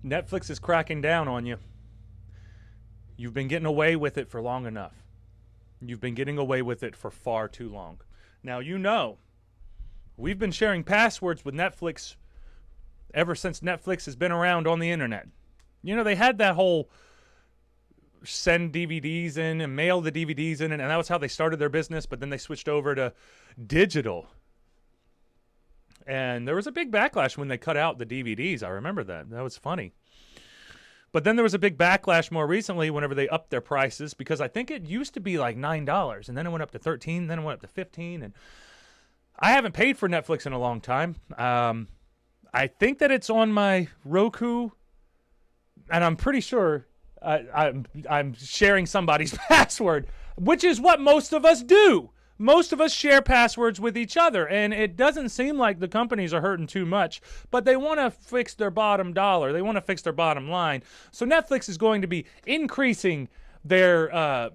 Netflix is cracking down on you. You've been getting away with it for long enough. You've been getting away with it for far too long. Now, we've been sharing passwords with Netflix ever since Netflix has been around on the internet. They had that whole send DVDs in and mail the DVDs in, and that was how they started their business, but then they switched over to digital. And there was a big backlash when they cut out the DVDs. I remember that. That was funny. But then there was a big backlash more recently whenever they upped their prices, because I think it used to be like $9, and then it went up to $13, then it went up to $15, and I haven't paid for Netflix in a long time. I think that it's on my Roku, and I'm pretty sure I'm sharing somebody's password, which is what most of us do. Most of us share passwords with each other, and it doesn't seem like the companies are hurting too much, but they want to fix their bottom dollar. They want to fix their bottom line. So Netflix is going to be increasing their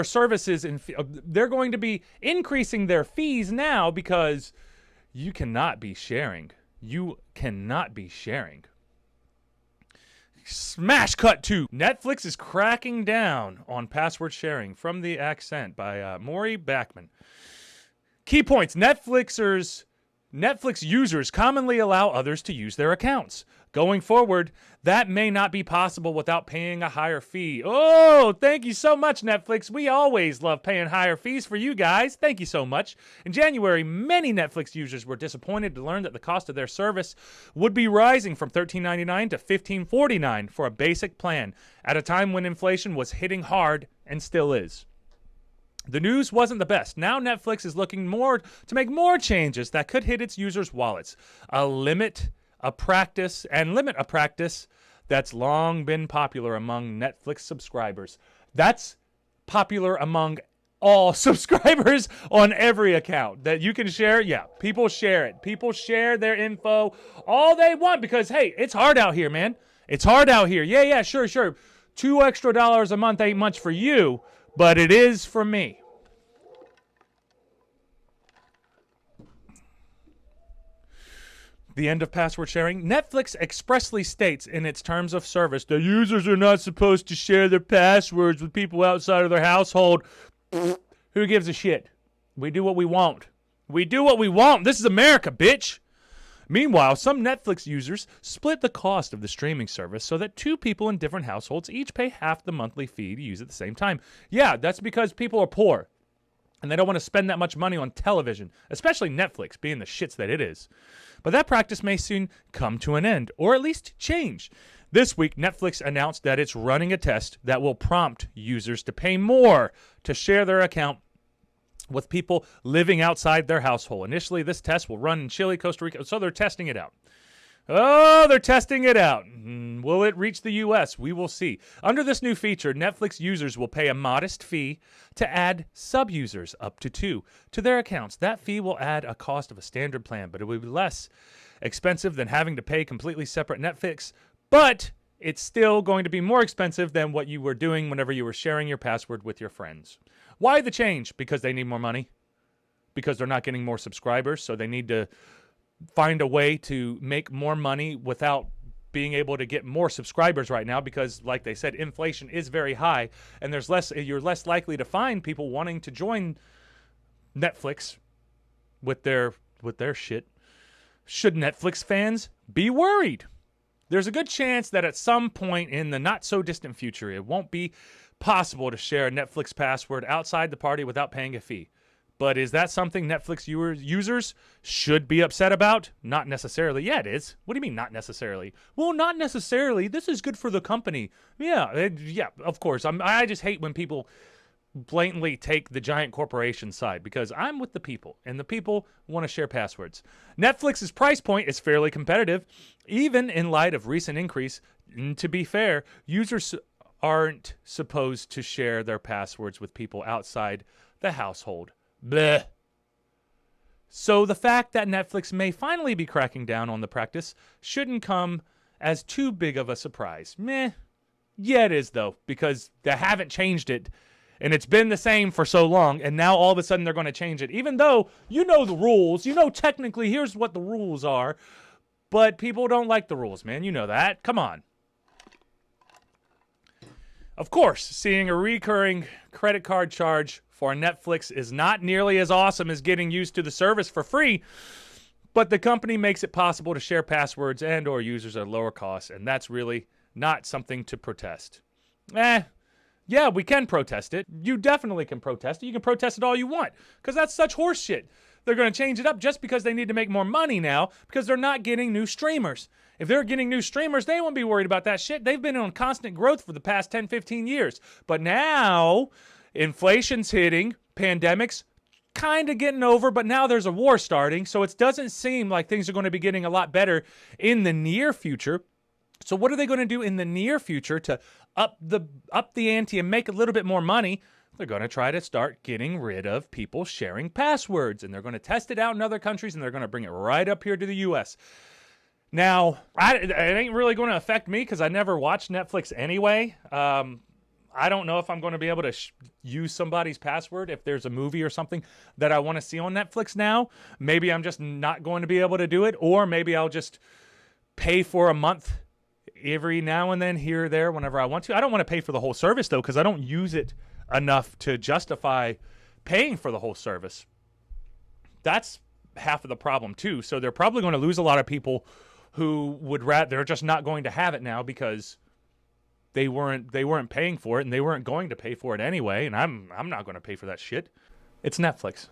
services, and they're going to be increasing their fees now because you cannot be sharing. You cannot be sharing. Smash cut to Netflix is cracking down on password sharing, from The Accent by Maury Backman. Key points. Netflix users commonly allow others to use their accounts. Going forward, that may not be possible without paying a higher fee. Oh, thank you so much, Netflix. We always love paying higher fees for you guys. Thank you so much. In January, many Netflix users were disappointed to learn that the cost of their service would be rising from $13.99 to $15.49 for a basic plan, at a time when inflation was hitting hard and still is. The news wasn't the best. Now Netflix is looking to make more changes that could hit its users' wallets. Limit a practice that's long been popular among Netflix subscribers. That's popular among all subscribers on every account that you can share. Yeah, people share it. People share their info all they want because, hey, it's hard out here, man. It's hard out here. Yeah, sure. $2 extra a month ain't much for you, but it is for me. The end of password sharing. Netflix expressly states in its terms of service that users are not supposed to share their passwords with people outside of their household. Who gives a shit? We do what we want. We do what we want. This is America, bitch. Meanwhile, some Netflix users split the cost of the streaming service so that two people in different households each pay half the monthly fee to use at the same time. Yeah, that's because people are poor and they don't want to spend that much money on television, especially Netflix being the shits that it is. But that practice may soon come to an end, or at least change. This week, Netflix announced that it's running a test that will prompt users to pay more to share their account with people living outside their household. Initially, this test will run in Chile, Costa Rica, so they're testing it out. Oh, they're testing it out. Will it reach the U.S.? We will see. Under this new feature, Netflix users will pay a modest fee to add sub-users, up to 2, to their accounts. That fee will add a cost of a standard plan, but it will be less expensive than having to pay completely separate Netflix. But it's still going to be more expensive than what you were doing whenever you were sharing your password with your friends. Why the change? Because they need more money? Because they're not getting more subscribers, so they need to find a way to make more money without being able to get more subscribers right now, because like they said, inflation is very high and you're less likely to find people wanting to join Netflix with their shit. Should Netflix fans be worried? There's a good chance that at some point in the not so distant future, it won't be possible to share a Netflix password outside the party without paying a fee. But is that something Netflix users should be upset about? Not necessarily. Yeah, it is. What do you mean not necessarily? Well, not necessarily. This is good for the company. Yeah, of course. I just hate when people blatantly take the giant corporation side, because I'm with the people, and the people want to share passwords. Netflix's price point is fairly competitive, even in light of recent increase. And to be fair, users aren't supposed to share their passwords with people outside the household. Bleh. So the fact that Netflix may finally be cracking down on the practice shouldn't come as too big of a surprise. Meh. Yeah, it is, though, because they haven't changed it, and it's been the same for so long, and now all of a sudden they're going to change it, even though you know the rules. You know technically here's what the rules are, But people don't like the rules, man. You know that. Come on. Of course, seeing a recurring credit card charge for Netflix is not nearly as awesome as getting used to the service for free, but the company makes it possible to share passwords and or users at lower costs, and that's really not something to protest. Yeah, we can protest it. You definitely can protest it. You can protest it all you want, because that's such horse shit. They're going to change it up just because they need to make more money now, because they're not getting new streamers. If they're getting new streamers, they won't be worried about that shit. They've been on constant growth for the past 10, 15 years. But now, inflation's hitting, pandemics kind of getting over, but now there's a war starting, so it doesn't seem like things are going to be getting a lot better in the near future. So what are they going to do in the near future to up the ante and make a little bit more money? They're going to try to start getting rid of people sharing passwords, and they're going to test it out in other countries, and they're going to bring it right up here to the U.S. Now, it ain't really going to affect me because I never watch Netflix anyway. I don't know if I'm going to be able to use somebody's password if there's a movie or something that I want to see on Netflix now. Maybe I'm just not going to be able to do it, or maybe I'll just pay for a month every now and then here or there whenever I want to. I don't want to pay for the whole service, though, because I don't use it enough to justify paying for the whole service. That's half of the problem, too. So they're probably going to lose a lot of people who would rather, they're just not going to have it now because they weren't paying for it, and they weren't going to pay for it anyway, and I'm not going to pay for that shit. It's Netflix.